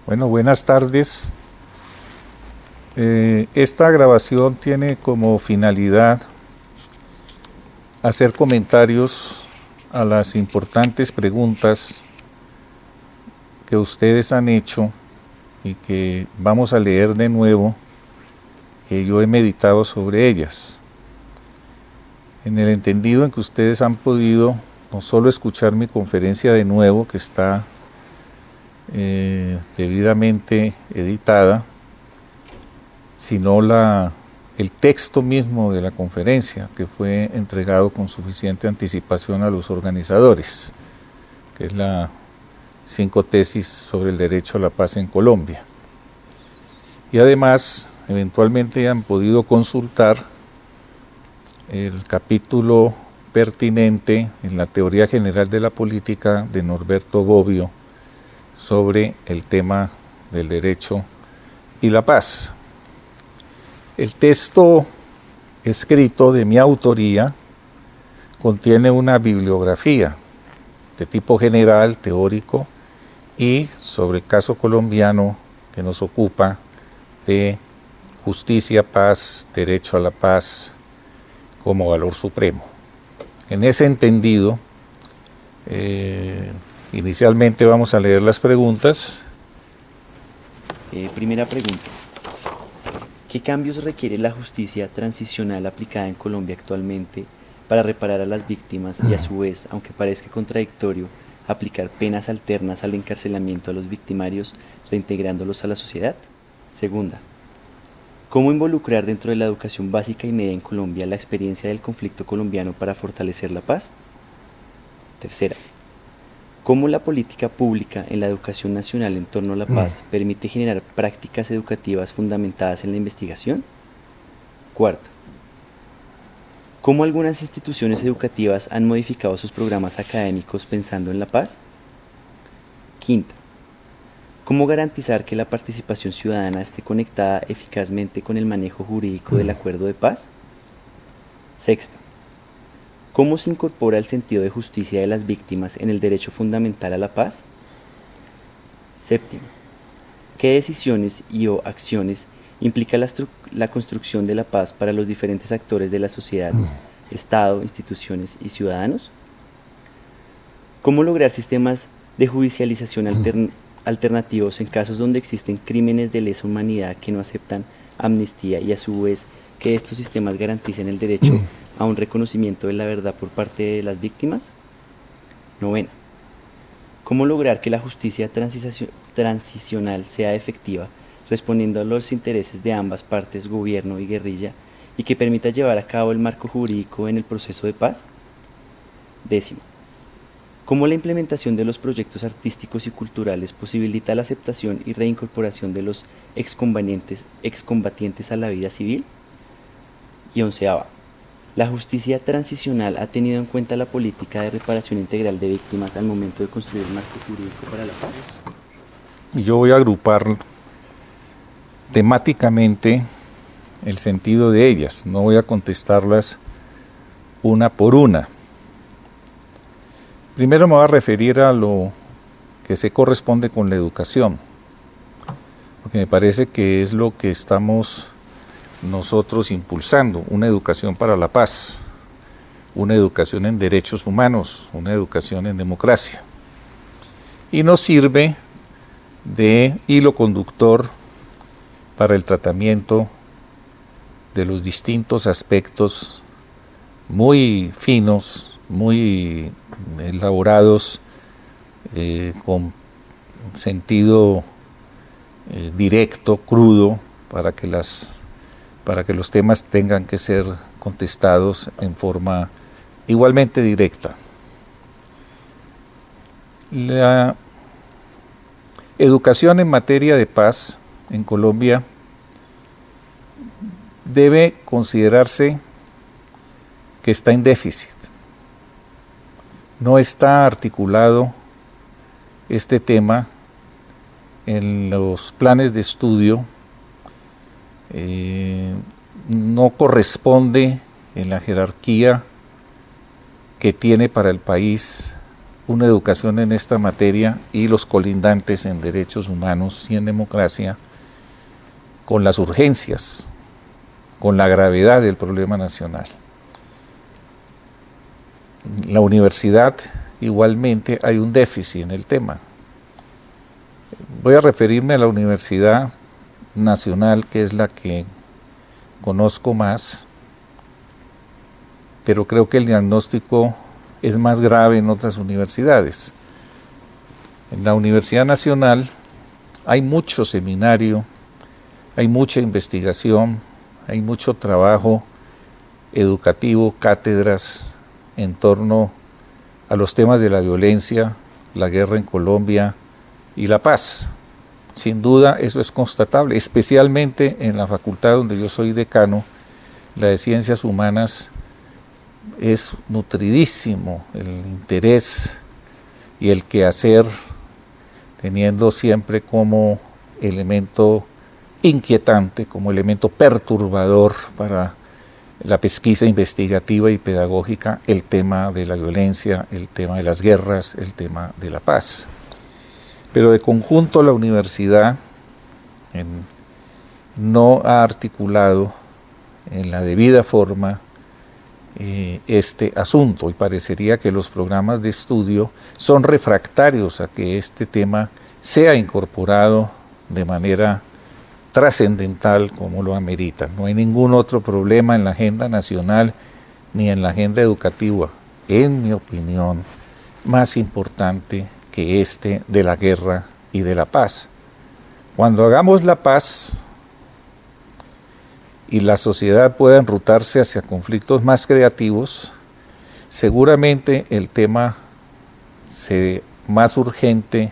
Bueno, buenas tardes. Esta grabación tiene como finalidad hacer comentarios a las importantes preguntas que ustedes han hecho y que vamos a leer de nuevo, que yo he meditado sobre ellas, en el entendido en que ustedes han podido no solo escuchar mi conferencia de nuevo, que está debidamente editada, sino el texto mismo de la conferencia, que fue entregado con suficiente anticipación a los organizadores, que es la 5 tesis sobre el derecho a la paz en Colombia. Y además, eventualmente han podido consultar el capítulo pertinente en la Teoría General de la Política de Norberto Bobbio sobre el tema del derecho y la paz. El texto escrito de mi autoría contiene una bibliografía de tipo general, teórico, y sobre el caso colombiano que nos ocupa de justicia, paz, derecho a la paz como valor supremo. En ese entendido, inicialmente vamos a leer las preguntas. Primera pregunta. ¿Qué cambios requiere la justicia transicional aplicada en Colombia actualmente para reparar a las víctimas y a su vez, aunque parezca contradictorio, aplicar penas alternas al encarcelamiento a los victimarios, reintegrándolos a la sociedad? Segunda. ¿Cómo involucrar dentro de la educación básica y media en Colombia la experiencia del conflicto colombiano para fortalecer la paz? Tercera. ¿Cómo la política pública en la educación nacional en torno a la paz permite generar prácticas educativas fundamentadas en la investigación? Cuarta. ¿Cómo algunas instituciones educativas han modificado sus programas académicos pensando en la paz? Quinta. ¿Cómo garantizar que la participación ciudadana esté conectada eficazmente con el manejo jurídico del acuerdo de paz? Sexta. ¿Cómo se incorpora el sentido de justicia de las víctimas en el derecho fundamental a la paz? Séptimo. ¿Qué decisiones y/o acciones implica la construcción de la paz para los diferentes actores de la sociedad, Estado, instituciones y ciudadanos? ¿Cómo lograr sistemas de judicialización alternativos en casos donde existen crímenes de lesa humanidad que no aceptan amnistía y a su vez que estos sistemas garanticen el derecho a un reconocimiento de la verdad por parte de las víctimas? Novena. ¿Cómo lograr que la justicia transicional sea efectiva, respondiendo a los intereses de ambas partes, gobierno y guerrilla, y que permita llevar a cabo el marco jurídico en el proceso de paz? Décimo. ¿Cómo la implementación de los proyectos artísticos y culturales posibilita la aceptación y reincorporación de los excombatientes a la vida civil? Y onceava. ¿La justicia transicional ha tenido en cuenta la política de reparación integral de víctimas al momento de construir el marco jurídico para la paz? Y yo voy a agrupar temáticamente el sentido de ellas, no voy a contestarlas una por una. Primero me voy a referir a lo que se corresponde con la educación, porque me parece que es lo que estamos nosotros impulsando, una educación para la paz, una educación en derechos humanos, una educación en democracia. Y nos sirve de hilo conductor para el tratamiento de los distintos aspectos muy finos, muy elaborados, con sentido directo, crudo, para que los temas tengan que ser contestados en forma igualmente directa. La educación en materia de paz en Colombia debe considerarse que está en déficit. No está articulado este tema en los planes de estudio, no corresponde en la jerarquía que tiene para el país una educación en esta materia y los colindantes en derechos humanos y en democracia con las urgencias, con la gravedad del problema nacional. En la universidad igualmente hay un déficit en el tema. Voy a referirme a la Universidad Nacional, que es la que conozco más, pero creo que el diagnóstico es más grave en otras universidades. En la Universidad Nacional hay mucho seminario, hay mucha investigación, hay mucho trabajo educativo, cátedras en torno a los temas de la violencia, la guerra en Colombia y la paz. Sin duda eso es constatable, especialmente en la facultad donde yo soy decano, la de Ciencias Humanas. Es nutridísimo el interés y el quehacer, teniendo siempre como elemento inquietante, como elemento perturbador para la pesquisa investigativa y pedagógica, el tema de la violencia, el tema de las guerras, el tema de la paz. Pero de conjunto la universidad no ha articulado en la debida forma este asunto, y parecería que los programas de estudio son refractarios a que este tema sea incorporado de manera trascendental como lo amerita. No hay ningún otro problema en la agenda nacional ni en la agenda educativa, en mi opinión, más importante que este de la guerra y de la paz. Cuando hagamos la paz y la sociedad pueda enrutarse hacia conflictos más creativos, seguramente el tema más urgente,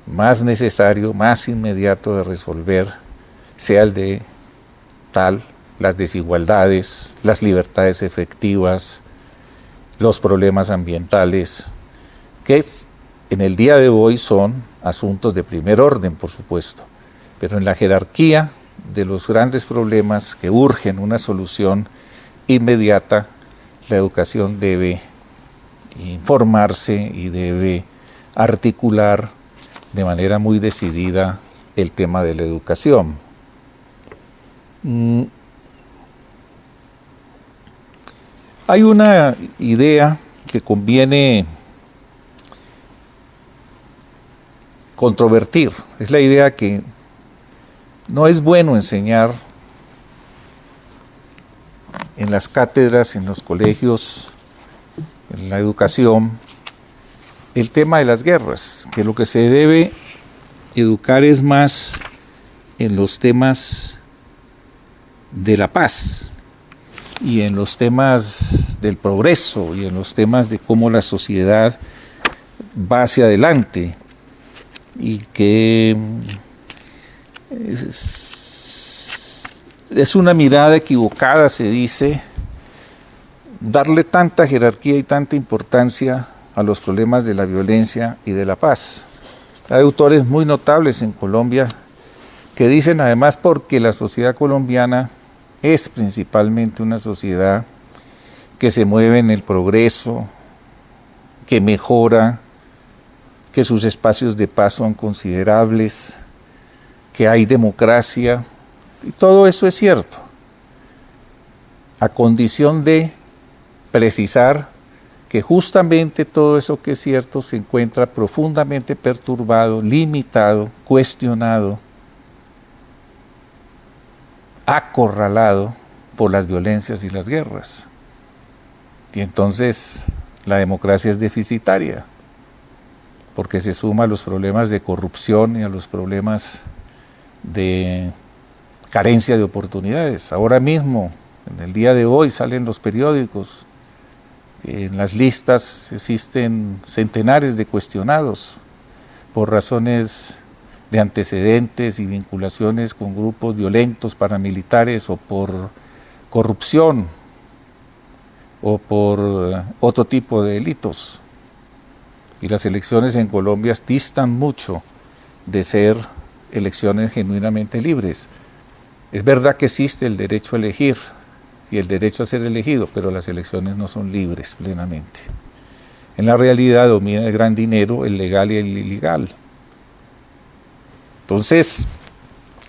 más necesario, más inmediato de resolver sea el de las desigualdades, las libertades efectivas, los problemas ambientales, que en el día de hoy son asuntos de primer orden, por supuesto, pero en la jerarquía de los grandes problemas que urgen una solución inmediata, la educación debe informarse y debe articular de manera muy decidida el tema de la educación. Hay una idea que conviene controvertir, es la idea que no es bueno enseñar en las cátedras, en los colegios, en la educación, el tema de las guerras, que lo que se debe educar es más en los temas de la paz y en los temas del progreso y en los temas de cómo la sociedad va hacia adelante, y que es una mirada equivocada, se dice, darle tanta jerarquía y tanta importancia a los problemas de la violencia y de la paz. Hay autores muy notables en Colombia que dicen, además, porque la sociedad colombiana es principalmente una sociedad que se mueve en el progreso, que mejora, que sus espacios de paz son considerables, que hay democracia, y todo eso es cierto, a condición de precisar que justamente todo eso que es cierto se encuentra profundamente perturbado, limitado, cuestionado, acorralado por las violencias y las guerras. Y entonces la democracia es deficitaria, porque se suma a los problemas de corrupción y a los problemas de carencia de oportunidades. Ahora mismo, en el día de hoy, salen los periódicos, en las listas existen centenares de cuestionados por razones de antecedentes y vinculaciones con grupos violentos, paramilitares, o por corrupción, o por otro tipo de delitos. Y las elecciones en Colombia distan mucho de ser elecciones genuinamente libres. Es verdad que existe el derecho a elegir y el derecho a ser elegido, pero las elecciones no son libres plenamente. En la realidad domina el gran dinero, el legal y el ilegal. Entonces,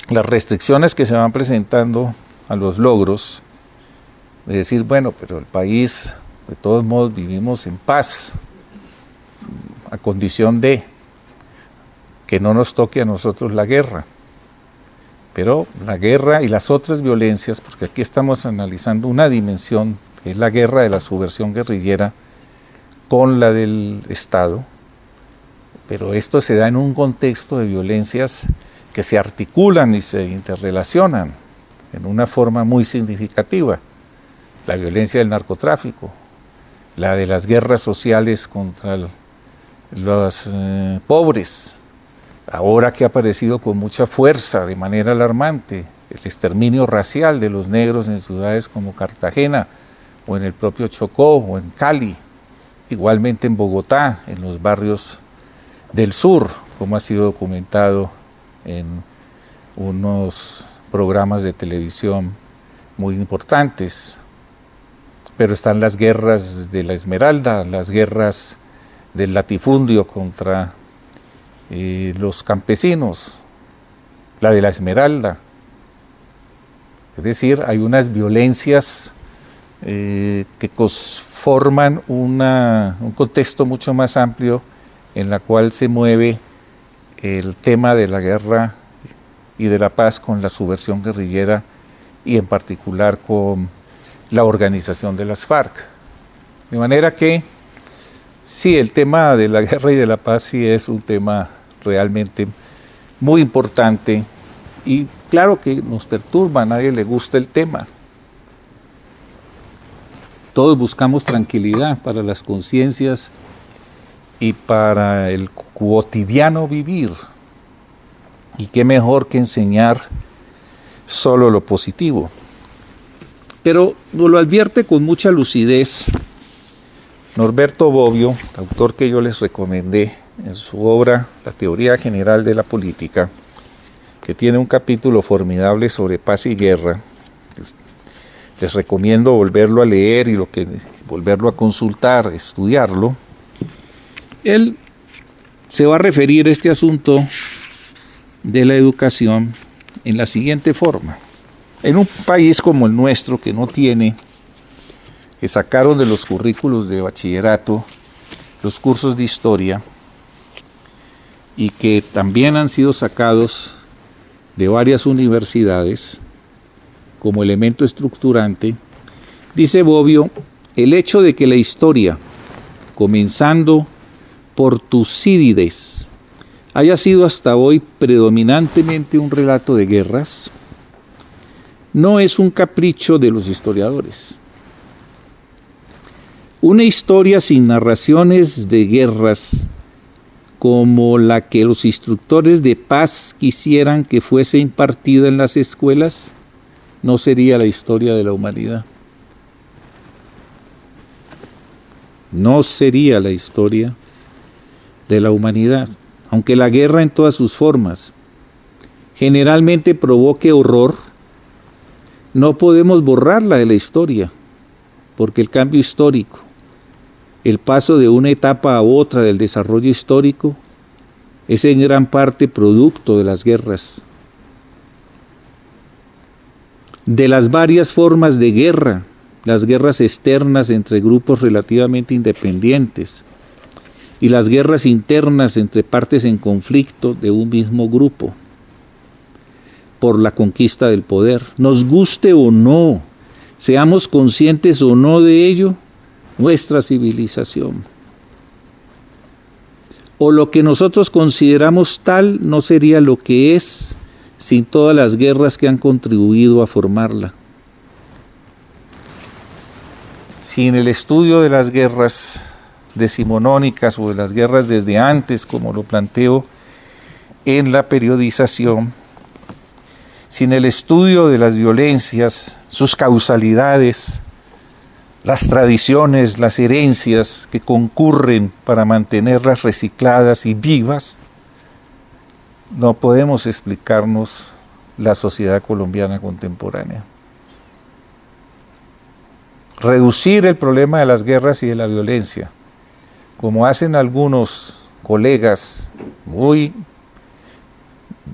las restricciones que se van presentando a los logros, de decir, bueno, pero el país, de todos modos, vivimos en paz, a condición de que no nos toque a nosotros la guerra. Pero la guerra y las otras violencias, porque aquí estamos analizando una dimensión, que es la guerra de la subversión guerrillera con la del Estado, pero esto se da en un contexto de violencias que se articulan y se interrelacionan en una forma muy significativa. La violencia del narcotráfico, la de las guerras sociales contra los pobres, ahora que ha aparecido con mucha fuerza, de manera alarmante, el exterminio racial de los negros en ciudades como Cartagena, o en el propio Chocó, o en Cali, igualmente en Bogotá, en los barrios del sur, como ha sido documentado en unos programas de televisión muy importantes. Pero están las guerras de la Esmeralda, las guerras del latifundio contra los campesinos, la de la Esmeralda. Es decir, hay unas violencias que forman un contexto mucho más amplio en la cual se mueve el tema de la guerra y de la paz con la subversión guerrillera y en particular con la organización de las FARC. De manera que sí, el tema de la guerra y de la paz sí es un tema realmente muy importante y claro que nos perturba, a nadie le gusta el tema. Todos buscamos tranquilidad para las conciencias y para el cotidiano vivir. Y qué mejor que enseñar solo lo positivo. Pero nos lo advierte con mucha lucidez Norberto Bobbio, autor que yo les recomendé en su obra La teoría general de la política, que tiene un capítulo formidable sobre paz y guerra. Les recomiendo volverlo a leer y volverlo a consultar, estudiarlo. Él se va a referir a este asunto de la educación en la siguiente forma. En un país como el nuestro, que no tiene, que sacaron de los currículos de bachillerato los cursos de historia y que también han sido sacados de varias universidades como elemento estructurante, dice Bobbio, el hecho de que la historia, comenzando por Tucídides, haya sido hasta hoy predominantemente un relato de guerras, no es un capricho de los historiadores. Una historia sin narraciones de guerras como la que los instructores de paz quisieran que fuese impartida en las escuelas, no sería la historia de la humanidad. No sería la historia de la humanidad, aunque la guerra en todas sus formas generalmente provoque horror, no podemos borrarla de la historia, porque el cambio histórico, el paso de una etapa a otra del desarrollo histórico, es en gran parte producto de las guerras. De las varias formas de guerra, las guerras externas entre grupos relativamente independientes y las guerras internas entre partes en conflicto de un mismo grupo por la conquista del poder. Nos guste o no, seamos conscientes o no de ello, nuestra civilización o lo que nosotros consideramos tal no sería lo que es sin todas las guerras que han contribuido a formarla. Sin el estudio de las guerras decimonónicas o de las guerras desde antes, como lo planteo en la periodización, sin el estudio de las violencias, sus causalidades, las tradiciones, las herencias que concurren para mantenerlas recicladas y vivas, no podemos explicarnos la sociedad colombiana contemporánea. Reducir el problema de las guerras y de la violencia como hacen algunos colegas muy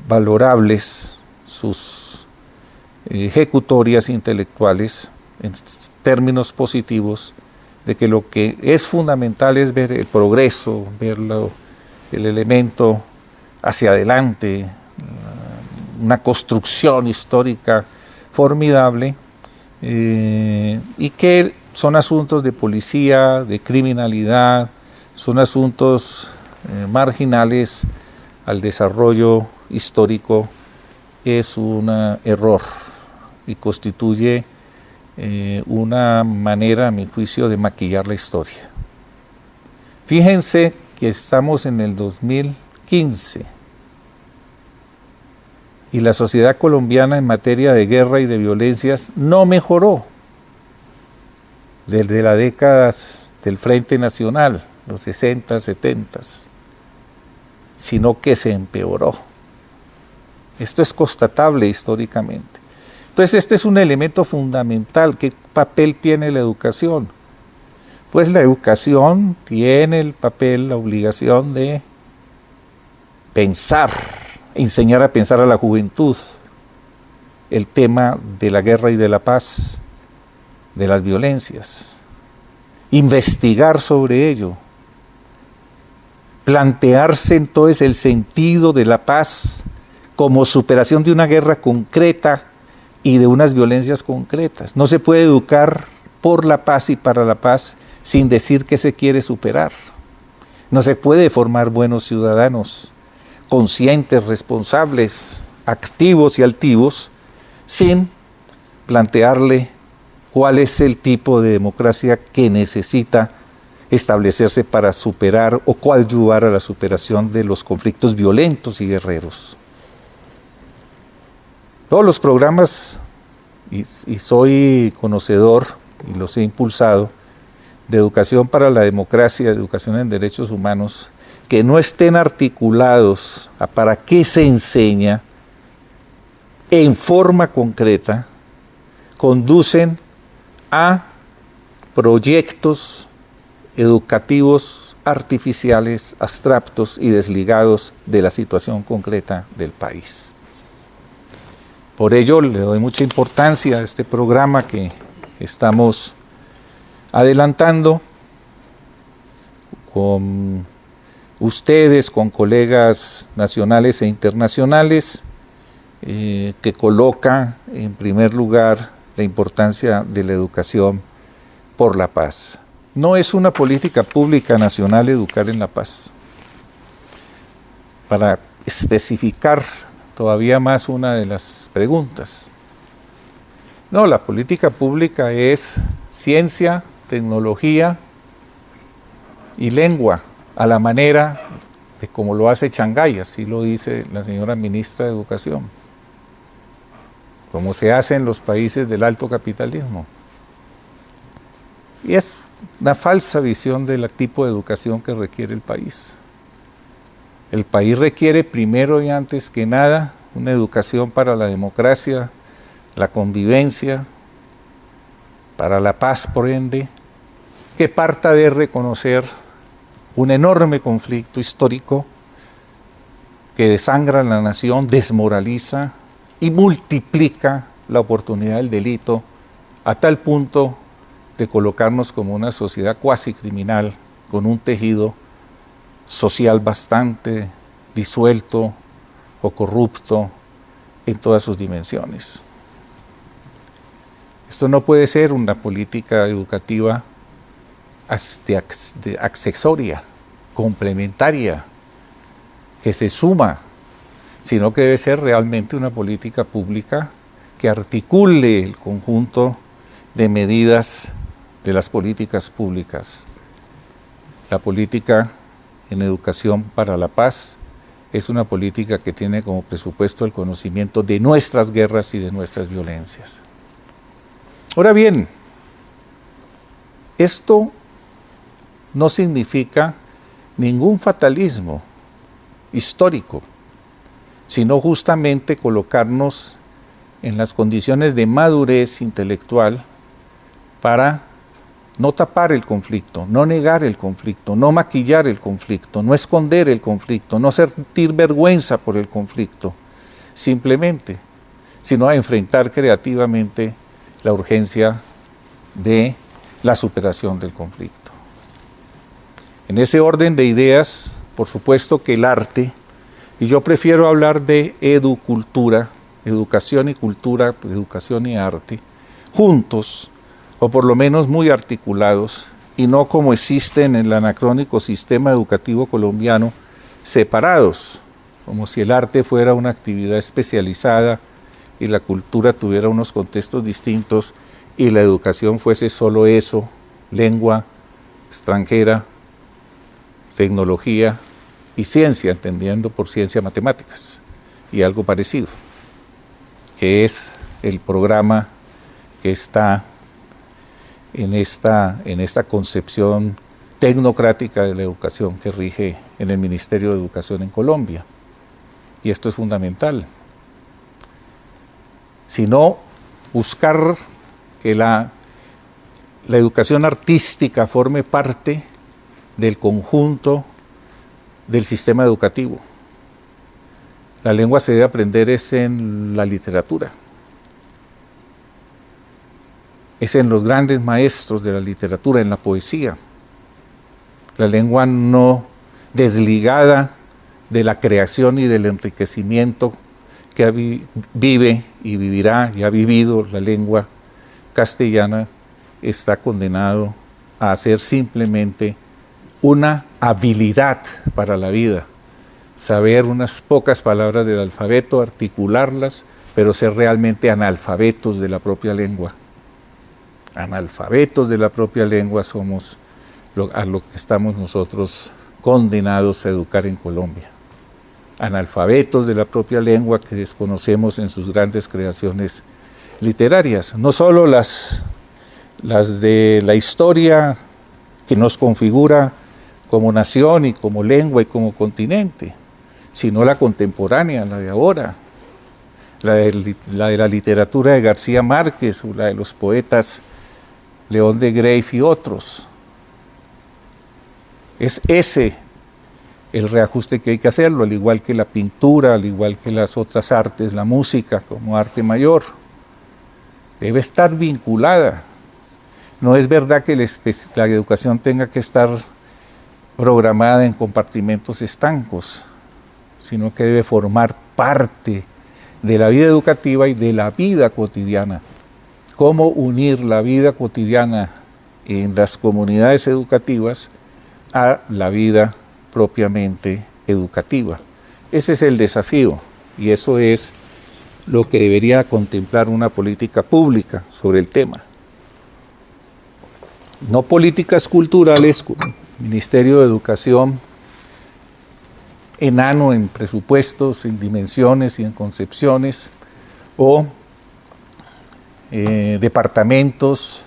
valorables, sus ejecutorias intelectuales en términos positivos, de que lo que es fundamental es ver el progreso, ver el elemento hacia adelante, una construcción histórica formidable, y que son asuntos de policía, de criminalidad, son asuntos marginales al desarrollo histórico, es un error y constituye una manera, a mi juicio, de maquillar la historia. Fíjense que estamos en el 2015 y la sociedad colombiana en materia de guerra y de violencias no mejoró desde las décadas del Frente Nacional, los 60, 70, sino que se empeoró. Esto es constatable históricamente. Entonces, este es un elemento fundamental. ¿Qué papel tiene la educación? Pues la educación tiene el papel, la obligación de pensar, enseñar a pensar a la juventud el tema de la guerra y de la paz, de las violencias, investigar sobre ello, plantearse entonces el sentido de la paz como superación de una guerra concreta y de unas violencias concretas. No se puede educar por la paz y para la paz sin decir que se quiere superar. No se puede formar buenos ciudadanos, conscientes, responsables, activos y altivos, sin plantearle cuál es el tipo de democracia que necesita establecerse para superar o coadyuvar a la superación de los conflictos violentos y guerreros. Todos los programas, y soy conocedor y los he impulsado, de educación para la democracia, de educación en derechos humanos, que no estén articulados a para qué se enseña en forma concreta, conducen a proyectos educativos artificiales, abstractos y desligados de la situación concreta del país. Por ello le doy mucha importancia a este programa que estamos adelantando con ustedes, con colegas nacionales e internacionales, que coloca en primer lugar la importancia de la educación por la paz. No es una política pública nacional educar en la paz. Para especificar todavía más una de las preguntas. No, la política pública es ciencia, tecnología y lengua, a la manera de como lo hace Shanghái, así lo dice la señora ministra de Educación, como se hace en los países del alto capitalismo. Y es una falsa visión del tipo de educación que requiere el país. El país requiere primero y antes que nada una educación para la democracia, la convivencia, para la paz, por ende, que parta de reconocer un enorme conflicto histórico que desangra la nación, desmoraliza y multiplica la oportunidad del delito a tal punto de colocarnos como una sociedad cuasi criminal, con un tejido social bastante disuelto o corrupto en todas sus dimensiones. Esto no puede ser una política educativa accesoria, complementaria, que se suma, sino que debe ser realmente una política pública que articule el conjunto de medidas de las políticas públicas. La política en educación para la paz es una política que tiene como presupuesto el conocimiento de nuestras guerras y de nuestras violencias. Ahora bien, esto no significa ningún fatalismo histórico, sino justamente colocarnos en las condiciones de madurez intelectual para no tapar el conflicto, no negar el conflicto, no maquillar el conflicto, no esconder el conflicto, no sentir vergüenza por el conflicto, simplemente, sino a enfrentar creativamente la urgencia de la superación del conflicto. En ese orden de ideas, por supuesto que el arte, y yo prefiero hablar de educultura, educación y cultura, educación y arte, juntos, o por lo menos muy articulados, y no como existen en el anacrónico sistema educativo colombiano, separados, como si el arte fuera una actividad especializada y la cultura tuviera unos contextos distintos y la educación fuese solo eso, lengua extranjera, tecnología y ciencia, entendiendo por ciencia matemáticas, y algo parecido, que es el programa que está en esta concepción tecnocrática de la educación que rige en el Ministerio de Educación en Colombia. Y esto es fundamental. Sino buscar que la educación artística forme parte del conjunto del sistema educativo. La lengua se debe aprender es en la literatura. Es en los grandes maestros de la literatura, en la poesía. La lengua no desligada de la creación y del enriquecimiento que vive y vivirá y ha vivido la lengua castellana, está condenado a ser simplemente una habilidad para la vida. Saber unas pocas palabras del alfabeto, articularlas, pero ser realmente analfabetos de la propia lengua. Analfabetos de la propia lengua somos a lo que estamos nosotros condenados a educar en Colombia. Analfabetos de la propia lengua que desconocemos en sus grandes creaciones literarias. No solo las de la historia que nos configura como nación y como lengua y como continente, sino la contemporánea, la de ahora, la de la literatura de García Márquez o la de los poetas León de Grave y otros. Es ese el reajuste que hay que hacerlo, al igual que la pintura, al igual que las otras artes, la música como arte mayor. Debe estar vinculada. No es verdad que la educación tenga que estar programada en compartimentos estancos, sino que debe formar parte de la vida educativa y de la vida cotidiana. Cómo unir la vida cotidiana en las comunidades educativas a la vida propiamente educativa. Ese es el desafío y eso es lo que debería contemplar una política pública sobre el tema. No políticas culturales como el Ministerio de Educación, enano en presupuestos, en dimensiones y en concepciones, o departamentos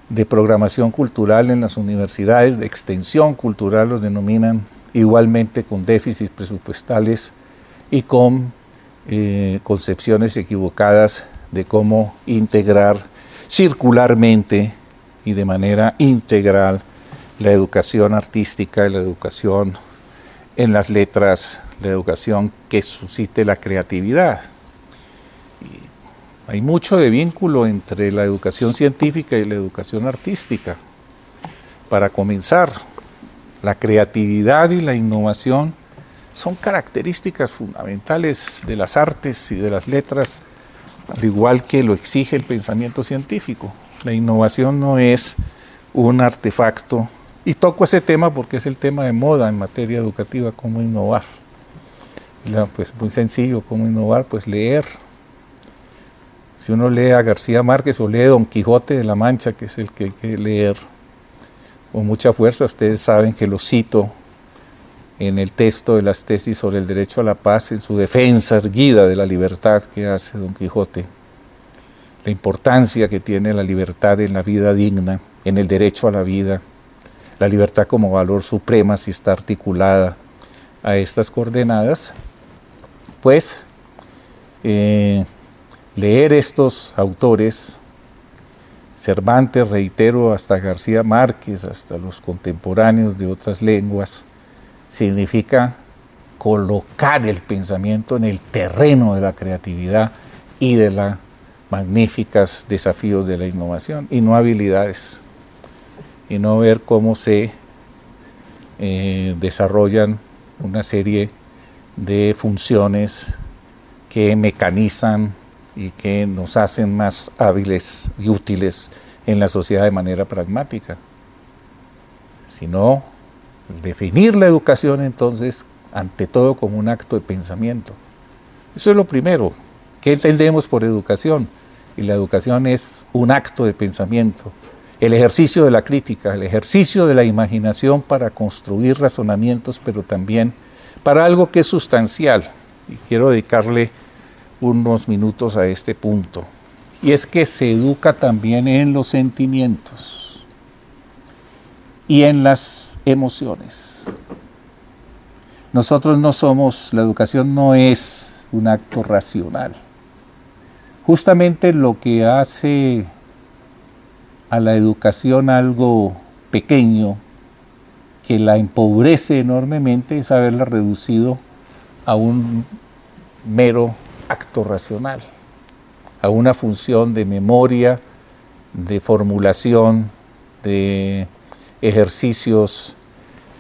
de programación cultural en las universidades, de extensión cultural los denominan, igualmente con déficits presupuestales y con concepciones equivocadas de cómo integrar circularmente y de manera integral la educación artística y la educación en las letras, la educación que suscite la creatividad. Hay mucho de vínculo entre la educación científica y la educación artística. Para comenzar, la creatividad y la innovación son características fundamentales de las artes y de las letras, al igual que lo exige el pensamiento científico. La innovación no es un artefacto, y toco ese tema porque es el tema de moda en materia educativa, cómo innovar. Pues muy sencillo, cómo innovar, pues leer. Si uno lee a García Márquez o lee Don Quijote de la Mancha, que es el que hay que leer con mucha fuerza, ustedes saben que lo cito en el texto de las tesis sobre el derecho a la paz, en su defensa erguida de la libertad que hace Don Quijote, la importancia que tiene la libertad en la vida digna, en el derecho a la vida, la libertad como valor suprema si está articulada a estas coordenadas, pues leer estos autores Cervantes, reitero, hasta García Márquez, hasta los contemporáneos de otras lenguas, significa colocar el pensamiento en el terreno de la creatividad y de los magníficos desafíos de la innovación, y no habilidades, y no ver cómo se desarrollan una serie de funciones que mecanizan y que nos hacen más hábiles y útiles en la sociedad de manera pragmática, sino definir la educación entonces ante todo como un acto de pensamiento. Eso es lo primero. ¿Qué entendemos por educación? Y la educación es un acto de pensamiento, el ejercicio de la crítica, el ejercicio de la imaginación para construir razonamientos, pero también para algo que es sustancial. Y quiero dedicarle unos minutos a este punto, y es que se educa también en los sentimientos y en las emociones. Nosotros no somos, la educación no es un acto racional. Justamente lo que hace a la educación algo pequeño, que la empobrece enormemente, es haberla reducido a un mero acto racional, a una función de memoria, de formulación, de ejercicios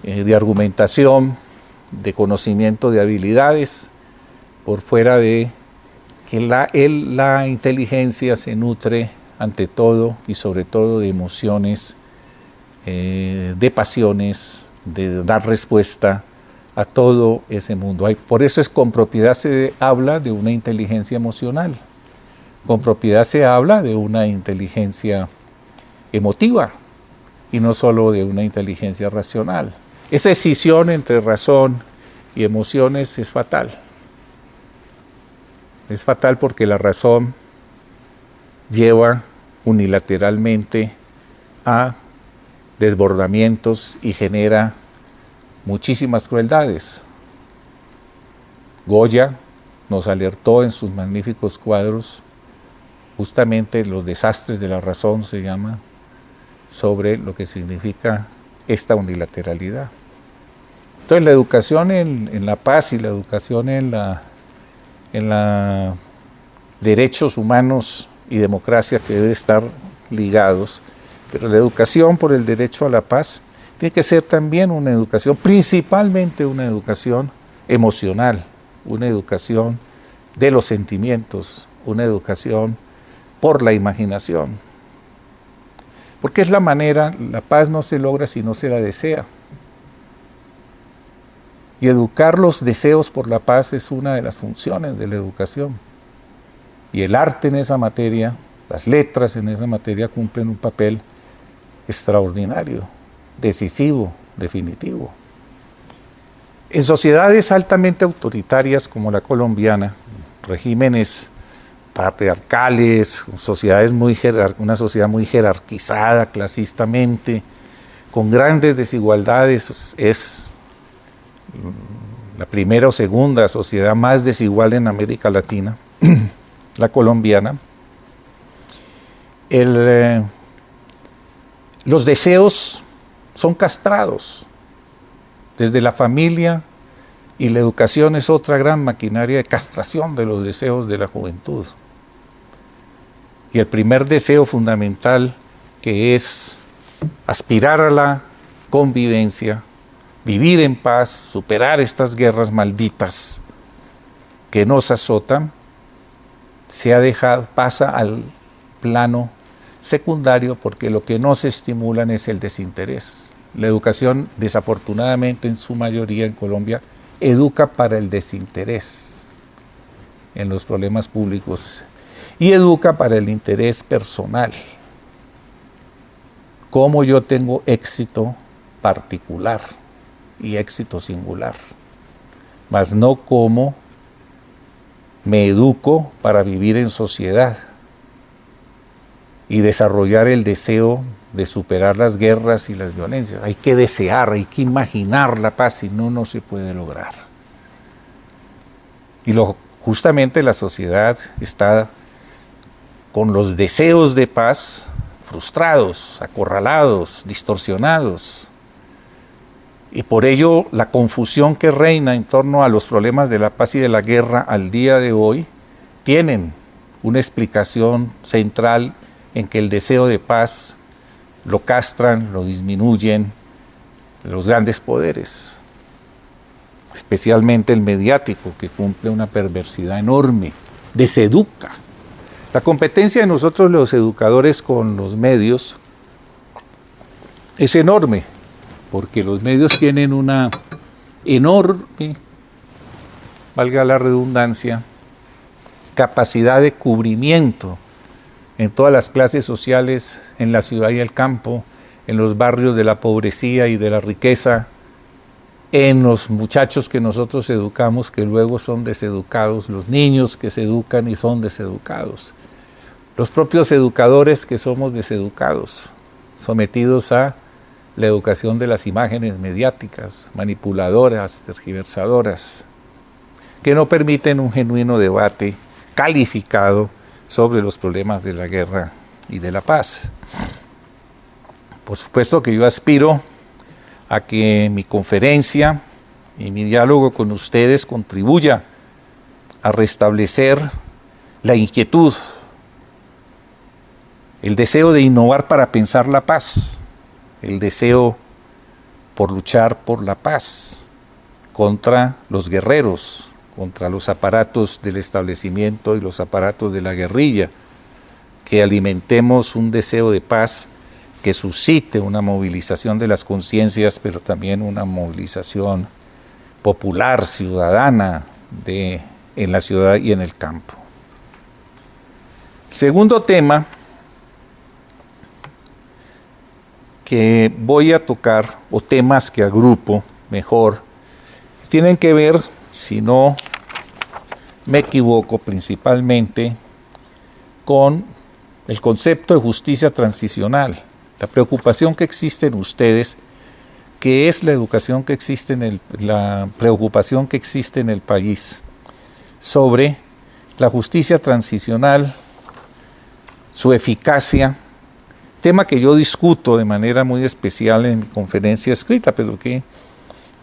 de argumentación, de conocimiento de habilidades, por fuera de que la inteligencia se nutre ante todo y sobre todo de emociones, de pasiones, de dar respuesta a todo ese mundo. Por eso con propiedad se habla de una inteligencia emocional, con propiedad se habla de una inteligencia emotiva y no solo de una inteligencia racional. Esa escisión entre razón y emociones es fatal. Es fatal porque la razón lleva unilateralmente a desbordamientos y genera muchísimas crueldades. Goya nos alertó en sus magníficos cuadros, justamente Los desastres de la razón se llama, sobre lo que significa esta unilateralidad. Entonces la educación en la paz y la educación en la derechos humanos y democracia, que deben estar ligados, pero la educación por el derecho a la paz tiene que ser también una educación, principalmente una educación emocional, una educación de los sentimientos, una educación por la imaginación. Porque es la manera, la paz no se logra si no se la desea. Y educar los deseos por la paz es una de las funciones de la educación. Y el arte en esa materia, las letras en esa materia cumplen un papel extraordinario, decisivo, definitivo. En sociedades altamente autoritarias como la colombiana, regímenes patriarcales, sociedades una sociedad muy jerarquizada clasistamente, con grandes desigualdades, es la primera o segunda sociedad más desigual en América Latina, la colombiana. Los deseos son castrados. Desde la familia, y la educación es otra gran maquinaria de castración de los deseos de la juventud. Y el primer deseo fundamental, que es aspirar a la convivencia, vivir en paz, superar estas guerras malditas que nos azotan, pasa al plano secundario, porque lo que nos estimulan es el desinterés. La educación, desafortunadamente en su mayoría en Colombia, educa para el desinterés en los problemas públicos y educa para el interés personal. Cómo yo tengo éxito particular y éxito singular, mas no cómo me educo para vivir en sociedad y desarrollar el deseo de superar las guerras y las violencias. Hay que desear, hay que imaginar la paz, si no, no se puede lograr. Y justamente la sociedad está con los deseos de paz frustrados, acorralados, distorsionados. Y por ello la confusión que reina en torno a los problemas de la paz y de la guerra al día de hoy tienen una explicación central en que el deseo de paz lo castran, lo disminuyen los grandes poderes, especialmente el mediático, que cumple una perversidad enorme, deseduca. La competencia de nosotros los educadores con los medios es enorme, porque los medios tienen una enorme, valga la redundancia, capacidad de cubrimiento en todas las clases sociales, en la ciudad y el campo, en los barrios de la pobrecía y de la riqueza, en los muchachos que nosotros educamos que luego son deseducados, los niños que se educan y son deseducados, los propios educadores que somos deseducados, sometidos a la educación de las imágenes mediáticas, manipuladoras, tergiversadoras, que no permiten un genuino debate calificado sobre los problemas de la guerra y de la paz. Por supuesto que yo aspiro a que mi conferencia y mi diálogo con ustedes contribuya a restablecer la inquietud, el deseo de innovar para pensar la paz, el deseo por luchar por la paz contra los guerreros, contra los aparatos del establecimiento y los aparatos de la guerrilla, que alimentemos un deseo de paz que suscite una movilización de las conciencias, pero también una movilización popular, ciudadana, en la ciudad y en el campo. El segundo tema que voy a tocar, o temas que agrupo mejor, tienen que ver, si no me equivoco, principalmente con el concepto de justicia transicional, la preocupación que existe en ustedes, que es la educación que existe la preocupación que existe en el país sobre la justicia transicional, su eficacia, tema que yo discuto de manera muy especial en mi conferencia escrita, pero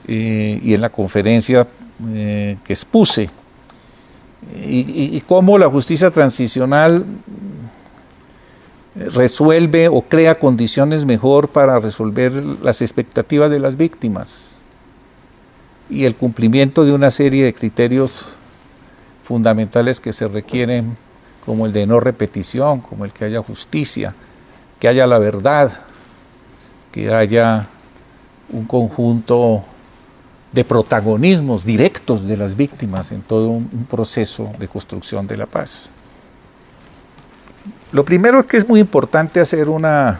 y en la conferencia que expuse, y cómo la justicia transicional resuelve o crea condiciones mejor para resolver las expectativas de las víctimas y el cumplimiento de una serie de criterios fundamentales que se requieren, como el de no repetición, como el que haya justicia, que haya la verdad, que haya un conjunto de protagonismos directos de las víctimas en todo un proceso de construcción de la paz. Lo primero es que es muy importante hacer una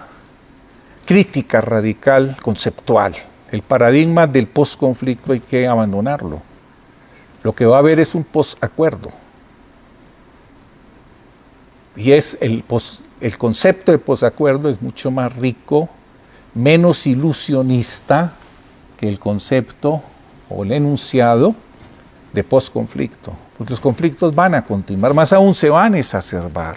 crítica radical conceptual. El paradigma del posconflicto hay que abandonarlo. Lo que va a haber es un posacuerdo. Y el concepto de posacuerdo es mucho más rico, menos ilusionista que el concepto o el enunciado de posconflicto. Pues los conflictos van a continuar, más aún se van a exacerbar,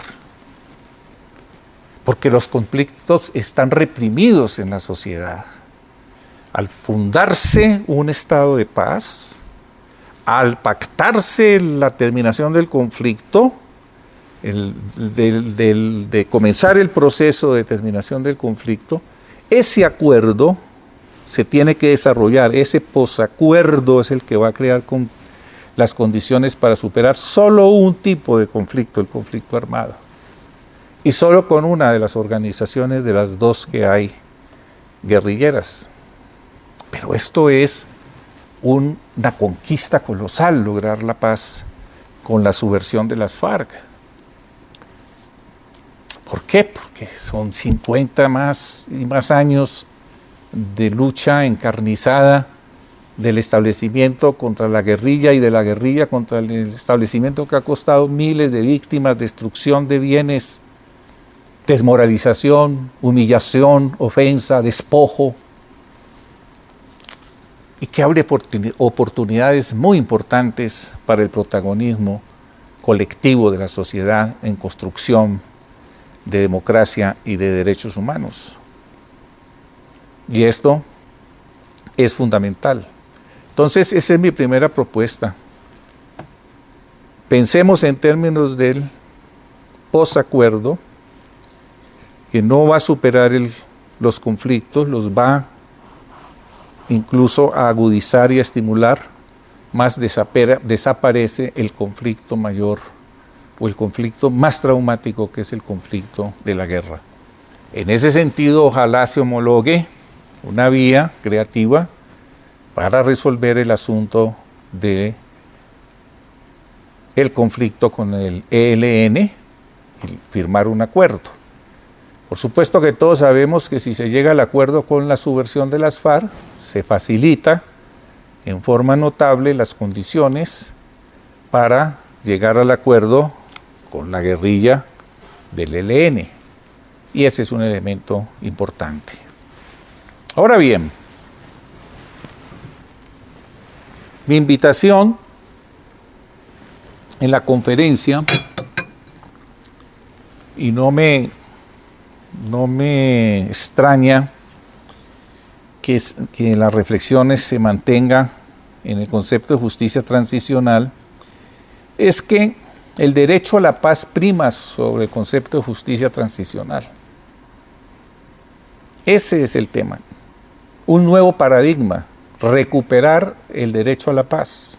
porque los conflictos están reprimidos en la sociedad. Al fundarse un estado de paz, al pactarse la terminación del conflicto, de comenzar el proceso de terminación del conflicto, ese acuerdo se tiene que desarrollar, ese posacuerdo es el que va a crear las condiciones para superar solo un tipo de conflicto, el conflicto armado. Y solo con una de las organizaciones de las dos que hay guerrilleras. Pero esto es una conquista colosal, lograr la paz con la subversión de las FARC. ¿Por qué? Porque son 50 más y más años de lucha encarnizada del establecimiento contra la guerrilla y de la guerrilla contra el establecimiento que ha costado miles de víctimas, destrucción de bienes, desmoralización, humillación, ofensa, despojo, y que abre oportunidades muy importantes para el protagonismo colectivo de la sociedad en construcción de democracia y de derechos humanos. Y esto es fundamental. Entonces, esa es mi primera propuesta. Pensemos en términos del posacuerdo, que no va a superar los conflictos, los va incluso a agudizar y a estimular, más desaparece el conflicto mayor o el conflicto más traumático, que es el conflicto de la guerra. En ese sentido, ojalá se homologue una vía creativa para resolver el asunto de el conflicto con el ELN y firmar un acuerdo. Por supuesto que todos sabemos que si se llega al acuerdo con la subversión de las FARC, se facilita en forma notable las condiciones para llegar al acuerdo con la guerrilla del ELN. Y ese es un elemento importante. Ahora bien, mi invitación en la conferencia, y no me extraña que las reflexiones se mantengan en el concepto de justicia transicional, es que el derecho a la paz prima sobre el concepto de justicia transicional. Ese es el tema. Un nuevo paradigma, recuperar el derecho a la paz,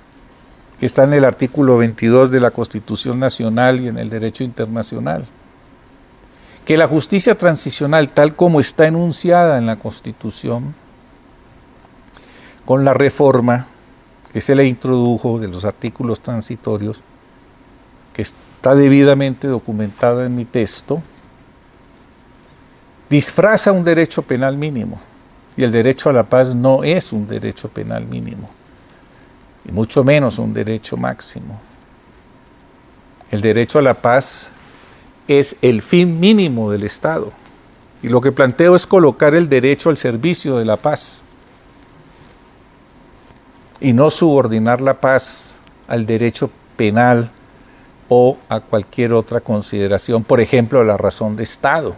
que está en el artículo 22 de la Constitución Nacional y en el derecho internacional. Que la justicia transicional, tal como está enunciada en la Constitución, con la reforma que se le introdujo de los artículos transitorios, que está debidamente documentada en mi texto, disfraza un derecho penal mínimo. Y el derecho a la paz no es un derecho penal mínimo, y mucho menos un derecho máximo. El derecho a la paz es el fin mínimo del Estado. Y lo que planteo es colocar el derecho al servicio de la paz y no subordinar la paz al derecho penal o a cualquier otra consideración, por ejemplo, a la razón de Estado,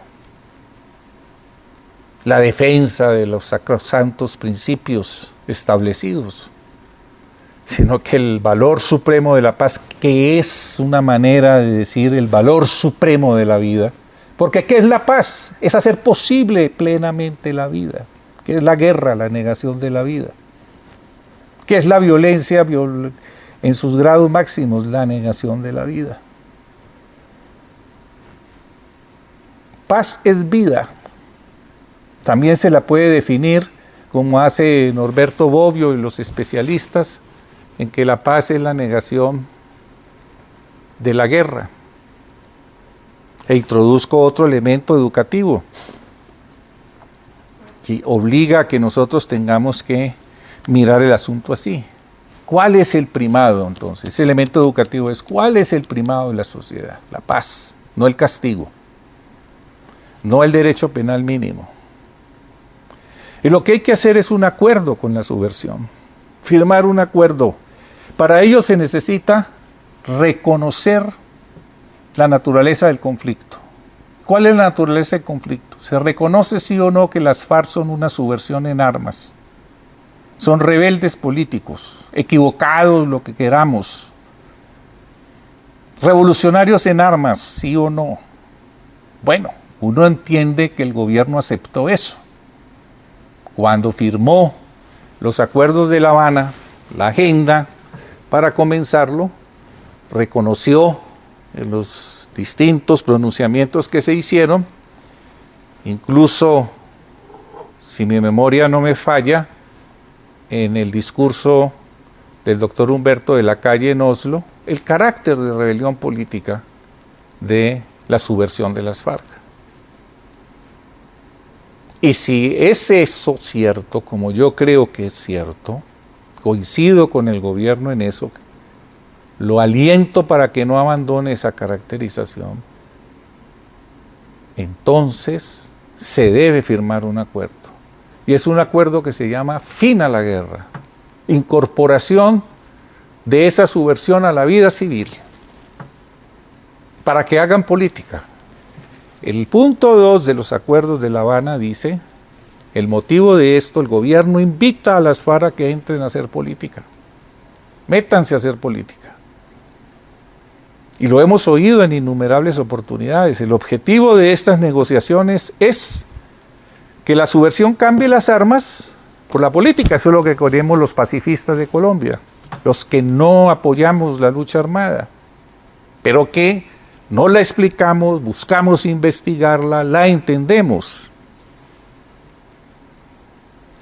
la defensa de los sacrosantos principios establecidos, sino que el valor supremo de la paz, que es una manera de decir el valor supremo de la vida, porque ¿qué es la paz? Es hacer posible plenamente la vida. ¿Qué es la guerra? La negación de la vida. ¿Qué es la violencia en sus grados máximos? La negación de la vida. Paz es vida. También se la puede definir, como hace Norberto Bobbio y los especialistas, en que la paz es la negación de la guerra. E introduzco otro elemento educativo que obliga a que nosotros tengamos que mirar el asunto así. ¿Cuál es el primado entonces? Ese elemento educativo es ¿cuál es el primado de la sociedad? La paz, no el castigo, no el derecho penal mínimo. Y lo que hay que hacer es un acuerdo con la subversión, firmar un acuerdo. Para ello se necesita reconocer la naturaleza del conflicto. ¿Cuál es la naturaleza del conflicto? Se reconoce sí o no que las FARC son una subversión en armas. Son rebeldes políticos, equivocados, lo que queramos. Revolucionarios en armas, sí o no. Bueno, uno entiende que el gobierno aceptó eso. Cuando firmó los acuerdos de La Habana, la agenda para comenzarlo, reconoció en los distintos pronunciamientos que se hicieron, incluso, si mi memoria no me falla, en el discurso del doctor Humberto de la Calle en Oslo, el carácter de rebelión política de la subversión de las FARC. Y si es eso cierto, como yo creo que es cierto, coincido con el gobierno en eso, lo aliento para que no abandone esa caracterización, entonces se debe firmar un acuerdo. Y es un acuerdo que se llama fin a la guerra, incorporación de esa subversión a la vida civil, para que hagan política. El punto 2 de los acuerdos de La Habana dice, el motivo de esto, el gobierno invita a las FARC a que entren a hacer política. Métanse a hacer política. Y lo hemos oído en innumerables oportunidades. El objetivo de estas negociaciones es que la subversión cambie las armas por la política. Eso es lo que queremos los pacifistas de Colombia, los que no apoyamos la lucha armada, pero que no la explicamos, buscamos investigarla, la entendemos.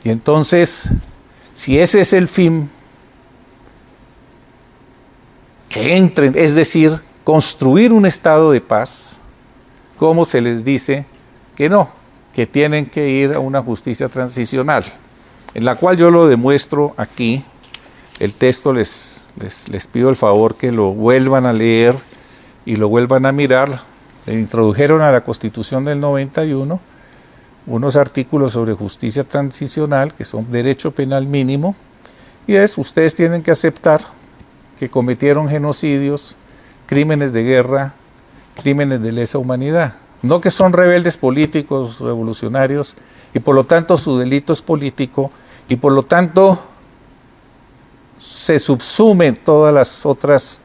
Y entonces, si ese es el fin, que entren, es decir, construir un estado de paz, ¿cómo se les dice que no? Que tienen que ir a una justicia transicional, en la cual yo lo demuestro aquí. El texto les pido el favor que lo vuelvan a leer y lo vuelvan a mirar. Le introdujeron a la Constitución del 91 unos artículos sobre justicia transicional, que son derecho penal mínimo, y ustedes tienen que aceptar que cometieron genocidios, crímenes de guerra, crímenes de lesa humanidad. No que son rebeldes políticos, revolucionarios, y por lo tanto su delito es político, y por lo tanto se subsumen todas las otras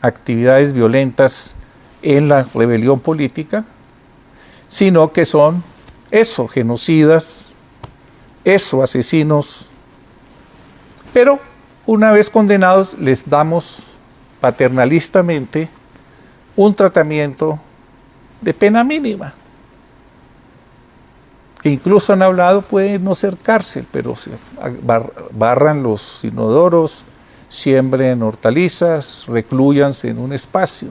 actividades violentas en la rebelión política, sino que son genocidas, asesinos, pero una vez condenados les damos paternalistamente un tratamiento de pena mínima, que incluso han hablado puede no ser cárcel, pero barran los inodoros, siembren hortalizas, reclúyanse en un espacio.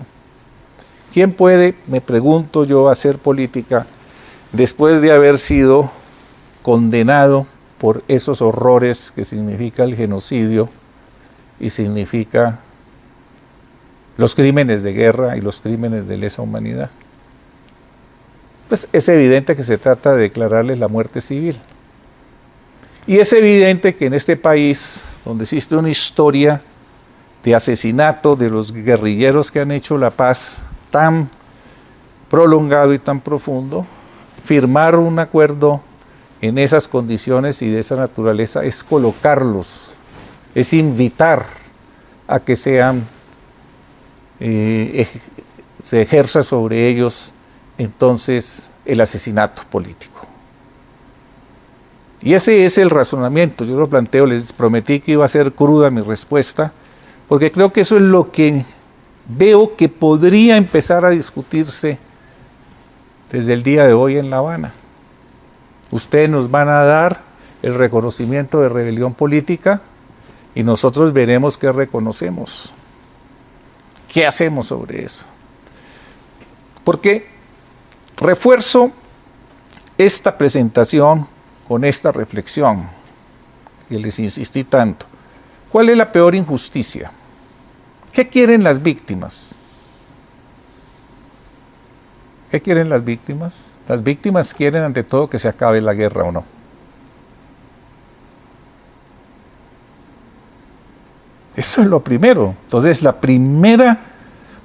¿Quién puede, me pregunto yo, hacer política después de haber sido condenado por esos horrores que significa el genocidio y significa los crímenes de guerra y los crímenes de lesa humanidad? Pues es evidente que se trata de declararles la muerte civil. Y es evidente que en este país, donde existe una historia de asesinato de los guerrilleros que han hecho la paz tan prolongado y tan profundo, firmar un acuerdo en esas condiciones y de esa naturaleza es colocarlos, es invitar a que se ejerza sobre ellos entonces el asesinato político. Y ese es el razonamiento. Yo lo planteo, les prometí que iba a ser cruda mi respuesta, porque creo que eso es lo que veo que podría empezar a discutirse desde el día de hoy en La Habana. Ustedes nos van a dar el reconocimiento de rebelión política y nosotros veremos qué reconocemos. ¿Qué hacemos sobre eso? Porque refuerzo esta presentación con esta reflexión que les insistí tanto. ¿Cuál es la peor injusticia? ¿Qué quieren las víctimas? ¿Qué quieren las víctimas? Las víctimas quieren ante todo que se acabe la guerra, ¿o no? Eso es lo primero. Entonces, la primera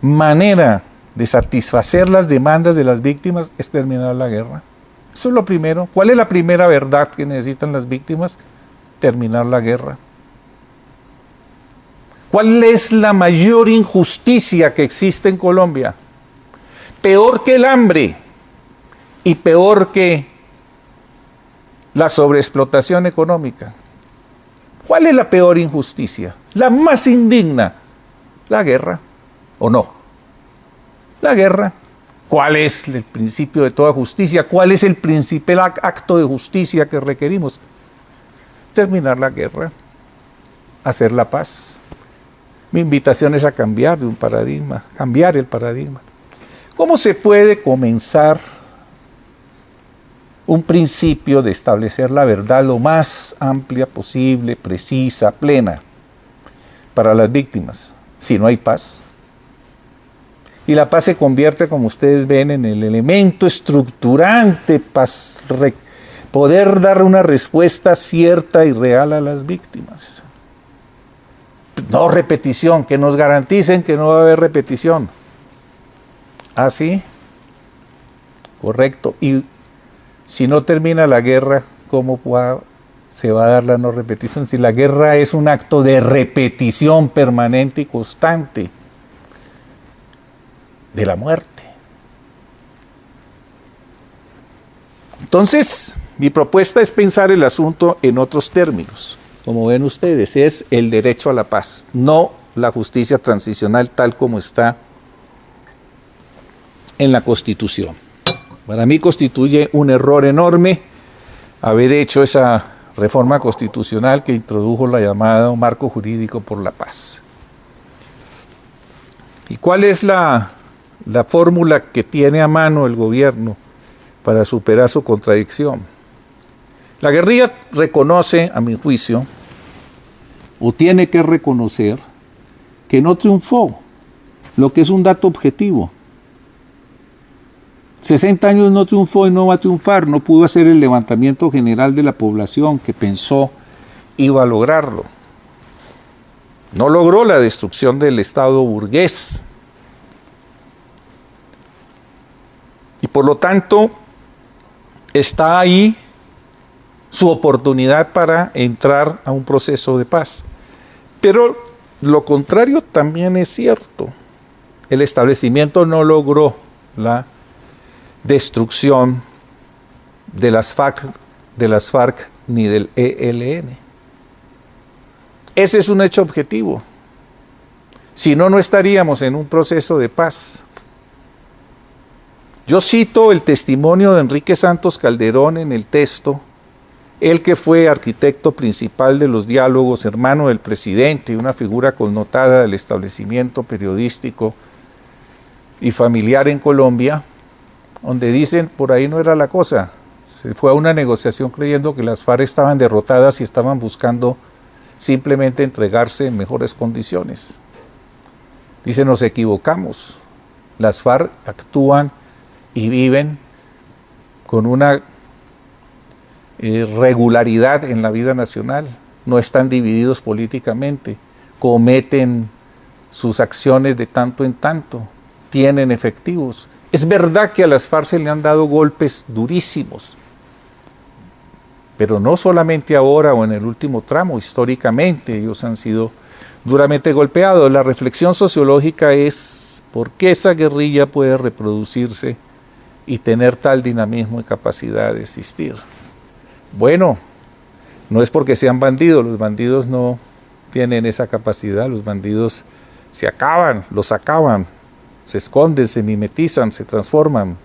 manera de satisfacer las demandas de las víctimas es terminar la guerra. Eso es lo primero. ¿Cuál es la primera verdad que necesitan las víctimas? Terminar la guerra. ¿Cuál es la mayor injusticia que existe en Colombia? Peor que el hambre y peor que la sobreexplotación económica. ¿Cuál es la peor injusticia? La más indigna. La guerra, ¿o no? La guerra. ¿Cuál es el principio de toda justicia? ¿Cuál es el principal acto de justicia que requerimos? Terminar la guerra, hacer la paz. Mi invitación es a cambiar de un paradigma, cambiar el paradigma. ¿Cómo se puede comenzar un principio de establecer la verdad lo más amplia posible, precisa, plena para las víctimas, si no hay paz? Y la paz se convierte, como ustedes ven, en el elemento estructurante para poder dar una respuesta cierta y real a las víctimas. No repetición, que nos garanticen que no va a haber repetición. ¿Ah, sí? Correcto. Y si no termina la guerra, ¿cómo se va a dar la no repetición? Si la guerra es un acto de repetición permanente y constante de la muerte. Entonces, mi propuesta es pensar el asunto en otros términos. Como ven ustedes, es el derecho a la paz, no la justicia transicional tal como está en la Constitución. Para mí constituye un error enorme haber hecho esa reforma constitucional que introdujo la llamada marco jurídico por la paz. ¿Y cuál es la fórmula que tiene a mano el gobierno para superar su contradicción? La guerrilla reconoce, a mi juicio, o tiene que reconocer, que no triunfó, lo que es un dato objetivo. 60 años no triunfó y no va a triunfar, no pudo hacer el levantamiento general de la población que pensó iba a lograrlo. No logró la destrucción del Estado burgués. Y por lo tanto, está ahí su oportunidad para entrar a un proceso de paz. Pero lo contrario también es cierto. El establecimiento no logró la destrucción de las FARC ni del ELN. Ese es un hecho objetivo. Si no, no estaríamos en un proceso de paz. Yo cito el testimonio de Enrique Santos Calderón en el texto, él que fue arquitecto principal de los diálogos, hermano del presidente, una figura connotada del establecimiento periodístico y familiar en Colombia, donde dicen, por ahí no era la cosa. Se fue a una negociación creyendo que las FARC estaban derrotadas y estaban buscando simplemente entregarse en mejores condiciones. Dice, nos equivocamos. Las FARC actúan y viven con una regularidad en la vida nacional. No están divididos políticamente. Cometen sus acciones de tanto en tanto. Tienen efectivos. Es verdad que a las FARC se le han dado golpes durísimos, pero no solamente ahora o en el último tramo, históricamente ellos han sido duramente golpeados. La reflexión sociológica es por qué esa guerrilla puede reproducirse y tener tal dinamismo y capacidad de existir. Bueno, no es porque sean bandidos, los bandidos no tienen esa capacidad, los bandidos se acaban, los acaban. Se esconden, se mimetizan, se transforman.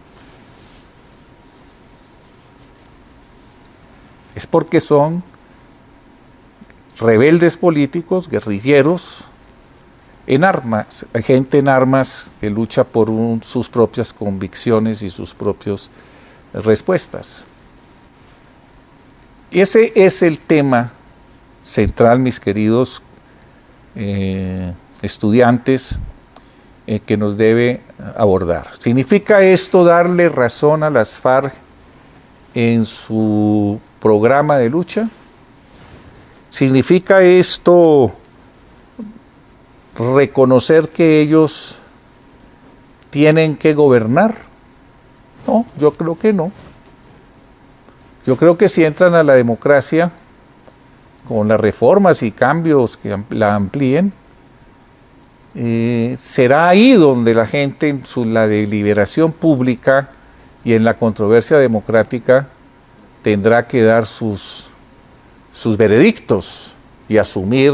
Es porque son rebeldes políticos, guerrilleros, en armas, gente en armas que lucha por sus propias convicciones y sus propias respuestas. Ese es el tema central, mis queridos estudiantes, que nos debe abordar. ¿Significa esto darle razón a las FARC en su programa de lucha? ¿Significa esto reconocer que ellos tienen que gobernar? No, yo creo que no. Yo creo que si entran a la democracia con las reformas y cambios que la amplíen, será ahí donde la gente en la deliberación pública y en la controversia democrática tendrá que dar sus veredictos y asumir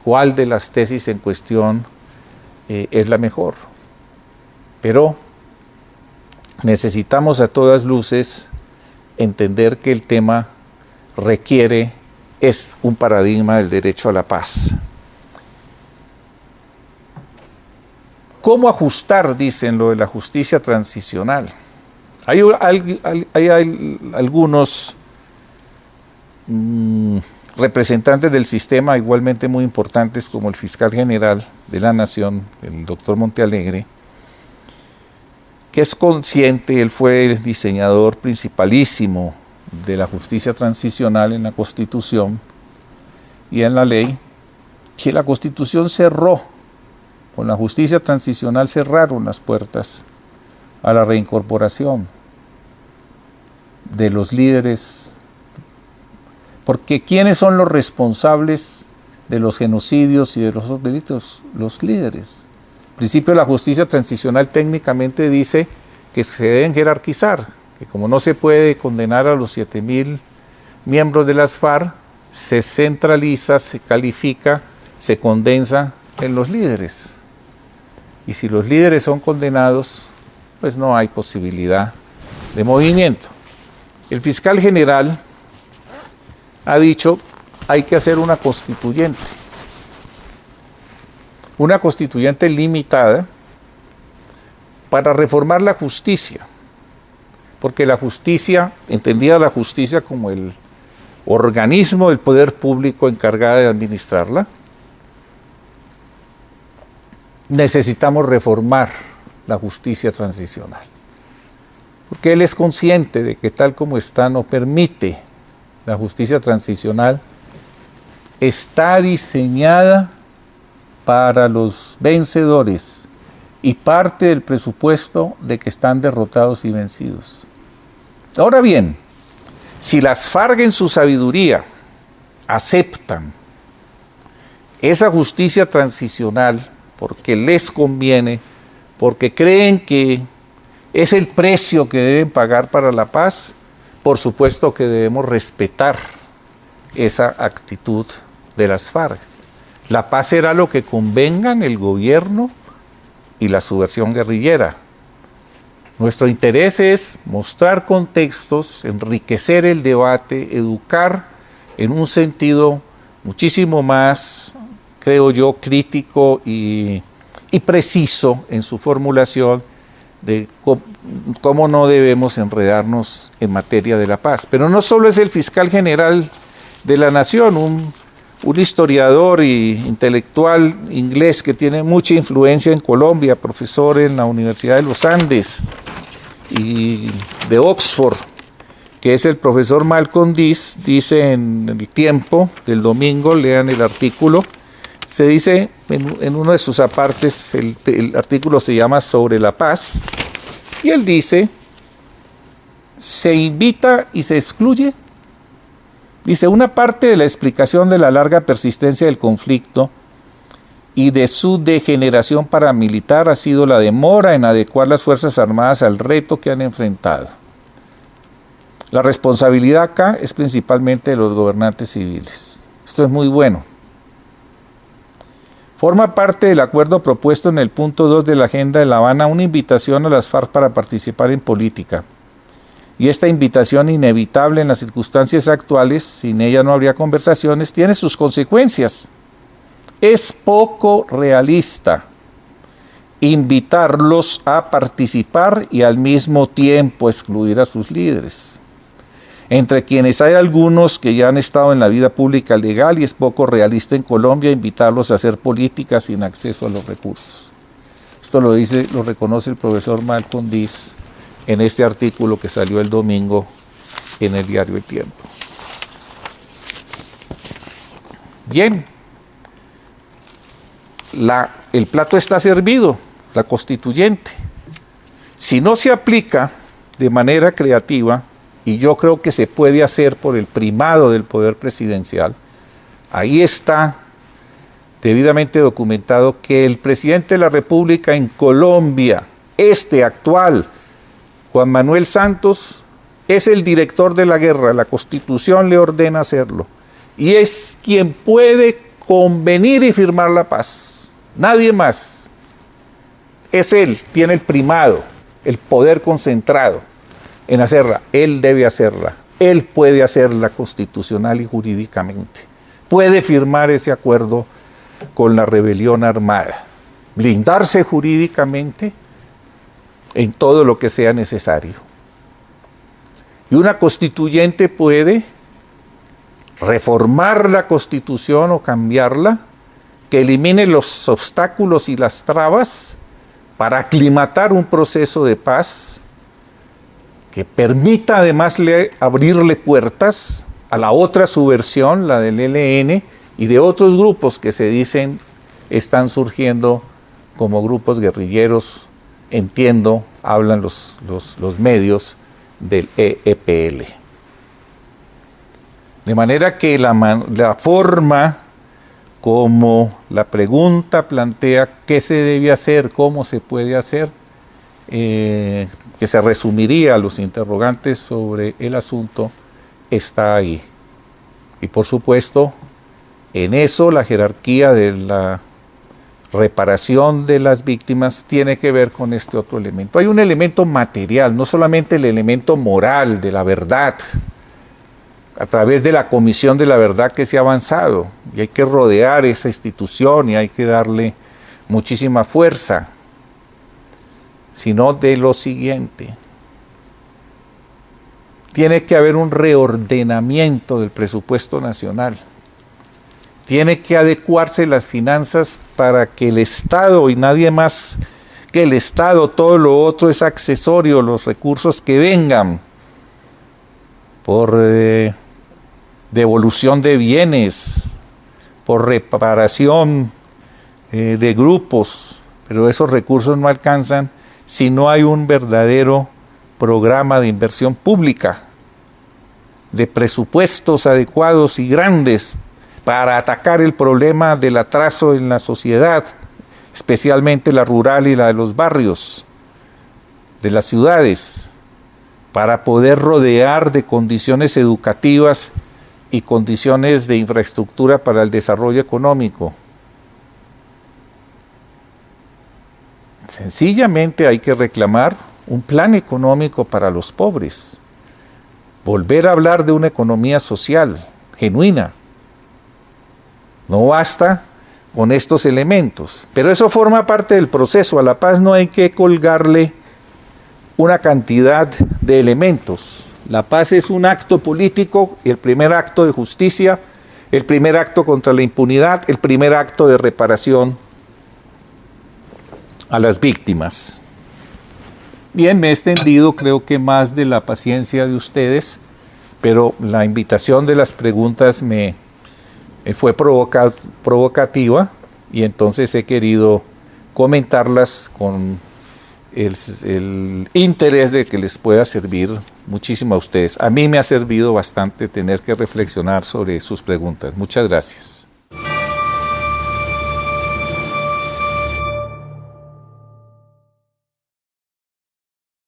cuál de las tesis en cuestión es la mejor. Pero necesitamos a todas luces entender que el tema es un paradigma del derecho a la paz. ¿Cómo ajustar, dicen, lo de la justicia transicional? Hay algunos representantes del sistema igualmente muy importantes, como el fiscal general de la Nación, el doctor Montealegre, que es consciente, él fue el diseñador principalísimo de la justicia transicional en la Constitución y en la ley, que la Constitución cerró. Con la justicia transicional cerraron las puertas a la reincorporación. de los líderes, porque ¿quiénes son los responsables de los genocidios y de los otros delitos? Los líderes. El principio de la justicia transicional técnicamente dice que se deben jerarquizar, que como no se puede condenar a los 7.000 miembros de las FARC, se centraliza, se califica, se condensa en los líderes. Y si los líderes son condenados, pues no hay posibilidad de movimiento. El fiscal general ha dicho, hay que hacer una constituyente limitada para reformar la justicia, porque la justicia, entendida la justicia como el organismo del poder público encargado de administrarla, necesitamos reformar la justicia transicional, porque él es consciente de que tal como está no permite. La justicia transicional está diseñada para los vencedores y parte del presupuesto de que están derrotados y vencidos. Ahora bien, si las FARC en su sabiduría aceptan esa justicia transicional porque les conviene, porque creen que es el precio que deben pagar para la paz, por supuesto que debemos respetar esa actitud de las FARC. La paz será lo que convengan el gobierno y la subversión guerrillera. Nuestro interés es mostrar contextos, enriquecer el debate, educar en un sentido muchísimo más, creo yo, crítico y preciso en su formulación de cómo no debemos enredarnos en materia de la paz. Pero no solo es el fiscal general de la nación, un historiador e intelectual inglés que tiene mucha influencia en Colombia, profesor en la Universidad de los Andes y de Oxford, que es el profesor Malcolm Dees, dice en El Tiempo del domingo, lean el artículo, se dice en uno de sus apartes, el artículo se llama Sobre la paz, y él dice, se invita y se excluye. Dice, una parte de la explicación de la larga persistencia del conflicto y de su degeneración paramilitar ha sido la demora en adecuar las Fuerzas Armadas al reto que han enfrentado. La responsabilidad acá es principalmente de los gobernantes civiles. Esto es muy bueno. Forma parte del acuerdo propuesto en el punto 2 de la Agenda de La Habana una invitación a las FARC para participar en política. Y esta invitación inevitable en las circunstancias actuales, sin ella no habría conversaciones, tiene sus consecuencias. Es poco realista invitarlos a participar y al mismo tiempo excluir a sus líderes, entre quienes hay algunos que ya han estado en la vida pública legal, y es poco realista en Colombia invitarlos a hacer política sin acceso a los recursos. Esto lo reconoce el profesor Malcolm Dees en este artículo que salió el domingo en el diario El Tiempo. Bien, el plato está servido, la constituyente. Si no se aplica de manera creativa, y yo creo que se puede hacer por el primado del poder presidencial, ahí está debidamente documentado que el presidente de la República en Colombia, actual, Juan Manuel Santos, es el director de la guerra, la Constitución le ordena hacerlo, y es quien puede convenir y firmar la paz, nadie más. Es él, tiene el primado, el poder concentrado en hacerla, él debe hacerla, él puede hacerla constitucional y jurídicamente, puede firmar ese acuerdo con la rebelión armada, blindarse jurídicamente en todo lo que sea necesario. Y una constituyente puede reformar la Constitución o cambiarla, que elimine los obstáculos y las trabas para aclimatar un proceso de paz que permita además abrirle puertas a la otra subversión, la del ELN, y de otros grupos que se dicen están surgiendo como grupos guerrilleros, entiendo, hablan los medios, del EEPL. De manera que la forma como la pregunta plantea qué se debe hacer, cómo se puede hacer, que se resumiría a los interrogantes sobre el asunto, está ahí. Y por supuesto, en eso la jerarquía de la reparación de las víctimas tiene que ver con este otro elemento. Hay un elemento material, no solamente el elemento moral de la verdad, a través de la Comisión de la Verdad que se ha avanzado, y hay que rodear esa institución y hay que darle muchísima fuerza, sino de lo siguiente: tiene que haber un reordenamiento del presupuesto nacional, tiene que adecuarse las finanzas para que el Estado y nadie más que el Estado, todo lo otro es accesorio, los recursos que vengan por devolución de bienes, por reparación de grupos, pero esos recursos no alcanzan si no hay un verdadero programa de inversión pública, de presupuestos adecuados y grandes para atacar el problema del atraso en la sociedad, especialmente la rural y la de los barrios, de las ciudades, para poder rodear de condiciones educativas y condiciones de infraestructura para el desarrollo económico. Sencillamente hay que reclamar un plan económico para los pobres, volver a hablar de una economía social genuina. No basta con estos elementos, pero eso forma parte del proceso. A la paz no hay que colgarle una cantidad de elementos. La paz es un acto político, el primer acto de justicia, el primer acto contra la impunidad, el primer acto de reparación a las víctimas. Bien, me he extendido, creo que más de la paciencia de ustedes, pero la invitación de las preguntas me fue provocativa y entonces he querido comentarlas con el interés de que les pueda servir muchísimo a ustedes. A mí me ha servido bastante tener que reflexionar sobre sus preguntas. Muchas gracias.